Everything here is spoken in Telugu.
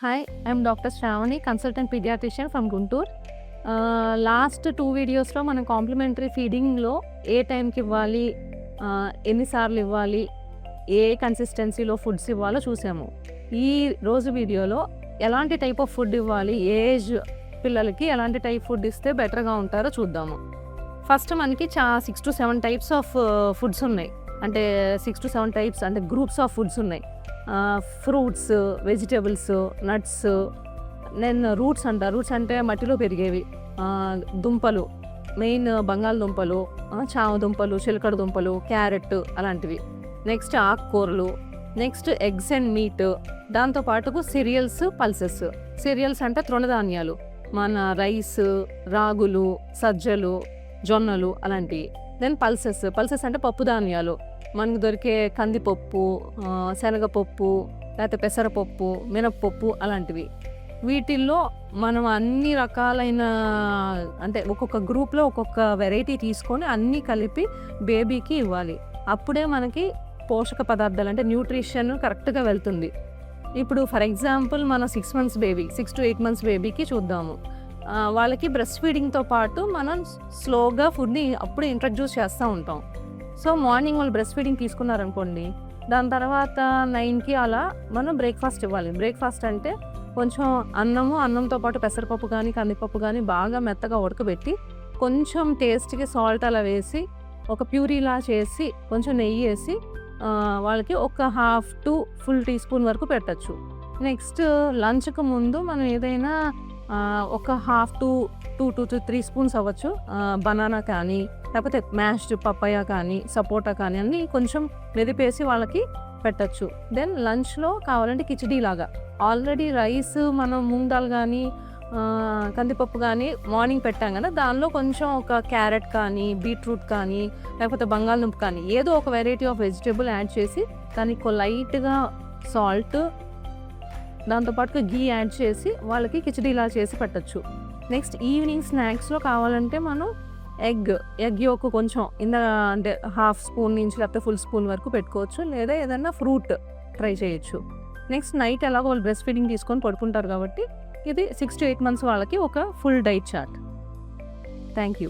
Hi, I'm Dr. Shravani, consultant pediatrician from Guntur. Last 2 వీడియోస్‌లో మనం కాంప్లిమెంటరీ ఫీడింగ్‌లో ఏ టైంకి ఇవ్వాలి, ఎన్నిసార్లు ఇవ్వాలి, ఏ కన్సిస్టెన్సీలో ఫుడ్స్ ఇవ్వాలో చూసాము. ఈ రోజు వీడియోలో ఎలాంటి టైప్ ఆఫ్ ఫుడ్ ఇవ్వాలి, ఏ ఏజ్ పిల్లలకి ఎలాంటి టైప్ ఫుడ్ ఇస్తే బెటర్‌గా ఉంటారో చూద్దాము. ఫస్ట్ మనకి 6-7 టైప్స్ ఆఫ్ ఫుడ్స్ ఉన్నాయి. అంటే 6-7 టైప్స్ అంటే గ్రూప్స్ ఆఫ్ ఫుడ్స్ ఉన్నాయి. Fruits, vegetables, nuts, then roots అంట. రూట్స్ అంటే మట్టిలో పెరిగేవి. దుంపలు, మెయిన్ బంగాళదుంపలు, చామ దుంపలు, చిలకడ దుంపలు, క్యారెట్ అలాంటివి. నెక్స్ట్ ఆకుకూరలు, నెక్స్ట్ ఎగ్స్ అండ్ మీట్, దాంతోపాటుకు సిరియల్స్, పల్సెస్. సిరియల్స్ అంటే తృణధాన్యాలు, మన రైస్, రాగులు, సజ్జలు, జొన్నలు అలాంటివి. దెన్ పల్సెస్ అంటే పప్పు ధాన్యాలు, మనకు దొరికే కందిపప్పు, శనగపప్పు, లేకపోతే పెసరపప్పు, మినప్పప్పు అలాంటివి. వీటిల్లో మనం అన్ని రకాలైన అంటే ఒక్కొక్క గ్రూప్లో ఒక్కొక్క వెరైటీ తీసుకొని అన్నీ కలిపి బేబీకి ఇవ్వాలి. అప్పుడే మనకి పోషక పదార్థాలు అంటే న్యూట్రిషన్ కరెక్ట్గా వెళ్తుంది. ఇప్పుడు ఫర్ ఎగ్జాంపుల్ మన 6 months బేబీ, 6 to 8 months బేబీకి చూద్దాము. వాళ్ళకి బ్రెస్ట్ ఫీడింగ్తో పాటు మనం స్లోగా ఫుడ్ని అప్పుడే ఇంట్రడ్యూస్ చేస్తూ ఉంటాం. సో మార్నింగ్ వాళ్ళు బ్రెస్ట్ ఫీడింగ్ తీసుకున్నారనుకోండి, దాని తర్వాత 9కి అలా మనం బ్రేక్ఫాస్ట్ ఇవ్వాలి. బ్రేక్ఫాస్ట్ అంటే కొంచెం అన్నంతో పాటు పెసరపప్పు కానీ కందిపప్పు కానీ బాగా మెత్తగా ఉడకబెట్టి కొంచెం టేస్ట్కి సాల్ట్ అలా వేసి ఒక ప్యూరీలా చేసి కొంచెం నెయ్యి వేసి వాళ్ళకి ఒక 1/2 to full teaspoon వరకు పెట్టచ్చు. నెక్స్ట్ లంచ్కి ముందు మనం ఏదైనా ఒక 1/2 to 2 to 3 spoons అవ్వచ్చు. బనానా కానీ లేకపోతే మ్యాష్డ్ పపాయ కానీ సపోటా కానీ అన్నీ కొంచెం మెదిపేసి వాళ్ళకి పెట్టచ్చు. దెన్ లంచ్లో కావాలంటే కిచిడీ లాగా ఆల్రెడీ రైస్ మనం మూంగ్ దాల్ కానీ కందిపప్పు కానీ మార్నింగ్ పెట్టాం కదా, దానిలో కొంచెం ఒక క్యారెట్ కానీ బీట్రూట్ కానీ లేకపోతే బంగాళదుంప కానీ ఏదో ఒక వెరైటీ ఆఫ్ వెజిటేబుల్ యాడ్ చేసి దానికి లైట్గా సాల్ట్, దాంతోపాటు గీ యాడ్ చేసి వాళ్ళకి కిచిడీలా చేసి పెట్టచ్చు. నెక్స్ట్ ఈవినింగ్ స్నాక్స్లో కావాలంటే మనం ఎగ్ యొక్క కొంచెం అంటే 1/2 spoon నుంచి లేకపోతే ఫుల్ స్పూన్ వరకు పెట్టుకోవచ్చు, లేదా ఏదైనా ఫ్రూట్ ట్రై చేయొచ్చు. నెక్స్ట్ నైట్ ఎలాగో వాళ్ళు బ్రెస్ట్ ఫీడింగ్ తీసుకొని పడుకుంటారు కాబట్టి ఇది 6 to 8 months వాళ్ళకి ఒక full diet chart. Thank you.